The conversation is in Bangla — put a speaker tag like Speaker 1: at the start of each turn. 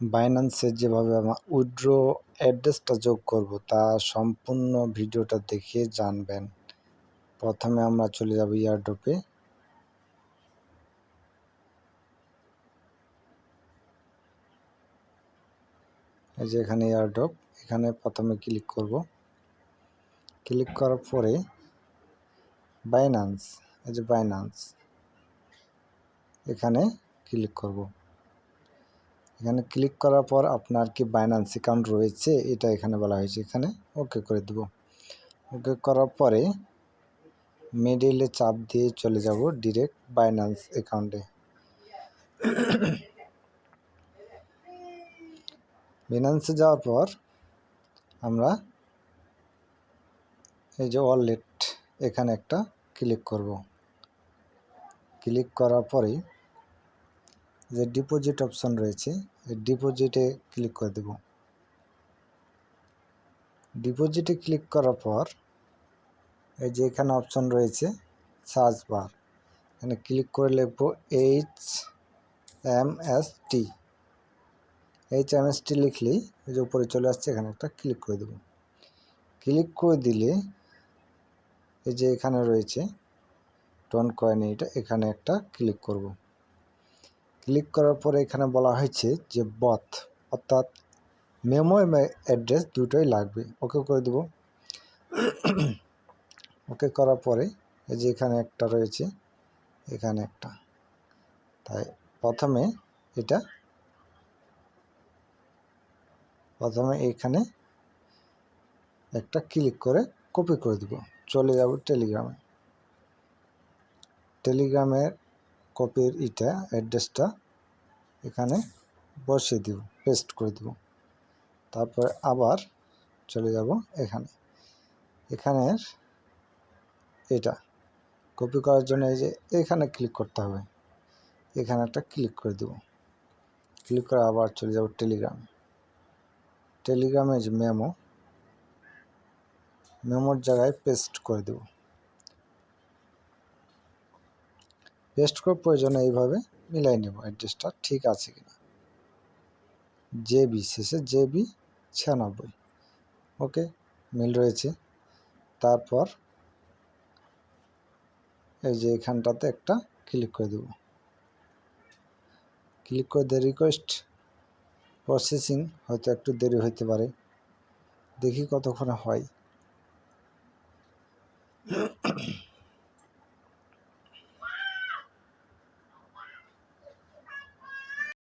Speaker 1: বাইন্যান্সে যেভাবে আমরা উইথড্র অ্যাড্রেসটা যোগ করব তা সম্পূর্ণ ভিডিওটা দেখে জানবেন। প্রথমে আমরা চলে যাব এয়ারড্রপে। এই যে এখানে এয়ারড্রপ, এখানে প্রথমে ক্লিক করব। ক্লিক করার পরে বাইন্যান্স, এই যে বাইন্যান্স, এখানে ক্লিক করব। এখানে ক্লিক করার পর আপনার কি বাইন্যান্স অ্যাকাউন্ট রয়েছে এটা এখানে বলা হয়েছে, এখানে ওকে করে দেব। ওকে করার পরে মিডিলে চাপ দিয়ে চলে যাব ডিরেক্ট বাইন্যান্স অ্যাকাউন্টে। বাইন্যান্সে যাওয়ার পর আমরা এই যে ওয়ালেট, এখানে একটা ক্লিক করব। ক্লিক করার পরে যে ডিপোজিট অপশন রয়েছে এই ডিপোজিটে ক্লিক করে দেব। ডিপোজিটে ক্লিক করার পর এই যে এখানে অপশন রয়েছে সার্চ বার, এখানে ক্লিক করে লিখব HMST। HMST লিখলেই এই যে উপরে চলে আসছে, এখানে একটা ক্লিক করে দেব। ক্লিক করে দিলে এই যে এখানে রয়েছে টোন কয়েন, এটা এখানে একটা ক্লিক করব। ক্লিক করার পরে এখানে বলা হয়েছে যে বথ, অর্থাৎ মেমো এবং অ্যাড্রেস দুটোই লাগবে। ওকে করে দেব। ওকে করার পরে এই যে এখানে একটা রয়েছে, এখানে একটা, তাই প্রথমে এখানে একটা ক্লিক করে কপি করে দেব। চলে যাব টেলিগ্রামে। টেলিগ্রামের কপির অ্যাড্রেসটা এখানে বসিয়ে দেব, পেস্ট করে দেব। তারপর আবার চলে যাব এখানের এটা কপি করার জন্য এই যে এখানে ক্লিক করতে হবে, এখানে একটা ক্লিক করে দেব। ক্লিক করে আবার চলে যাব টেলিগ্রামে যে মেমোর জায়গায় পেস্ট করে দেব। পেস্ট করার প্রয়োজনে এইভাবে মিলাই নেব অ্যাড্রেসটা ঠিক আছে কিনা। জেবি শেষে জেবি 96, ওকে মিল রয়েছে। তারপর এই যে এখানটাতে একটা ক্লিক করে দেব। ক্লিক করে দিয়ে রিকোয়েস্ট প্রসেসিং, হয়তো একটু দেরি হতে পারে, দেখি কতক্ষণে হয়।